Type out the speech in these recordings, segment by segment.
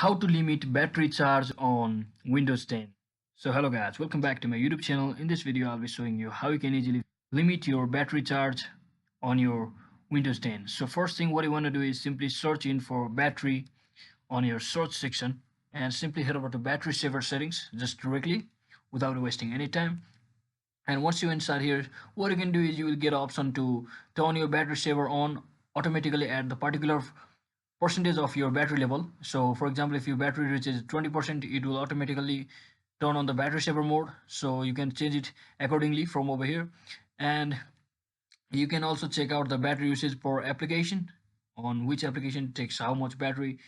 how to limit battery charge on Windows 10. So hello guys, welcome back to my YouTube channel. In this video I'll be showing you how you can easily limit your battery charge on your Windows 10. So first thing what you want to do is simply search in for battery on your search section and simply head over to battery saver settings just directly without wasting any time. And once you're inside here, what you can do is you will get option to turn your battery saver on automatically at the particular percentage of your battery level. So for example, if your battery reaches 20%, it will automatically turn on the battery saver mode, so you can change it accordingly from over here. And you can also check out the battery usage per application, on which application takes how much battery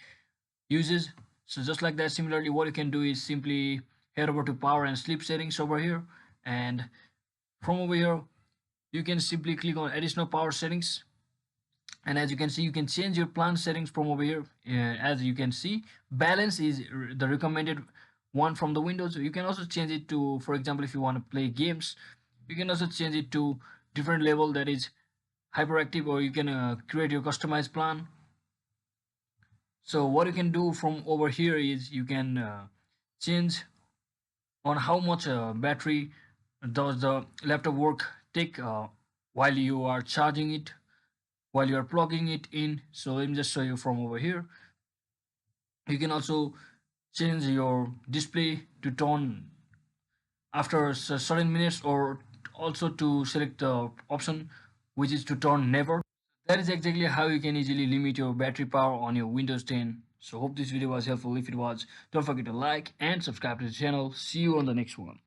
uses. So just like that, similarly what you can do is simply head over to power and sleep settings over here, and from over here you can simply click on additional power settings. And as you can see, you can change your plan settings from over here. As you can see, balance is the recommended one from the Windows. You can also change it to, for example, if you want to play games, you can also change it to different level, that is hyperactive, or you can create your customized plan. So what you can do from over here is you can change on how much battery does the laptop work take while you are charging it, while you are plugging it in. So let me just show you from over here. You can also change your display to turn after certain minutes, or also to select the option which is to turn never. That is exactly how you can easily limit your battery power on your Windows 10. So hope this video was helpful. If it was, don't forget to like and subscribe to the channel. See you on the next one.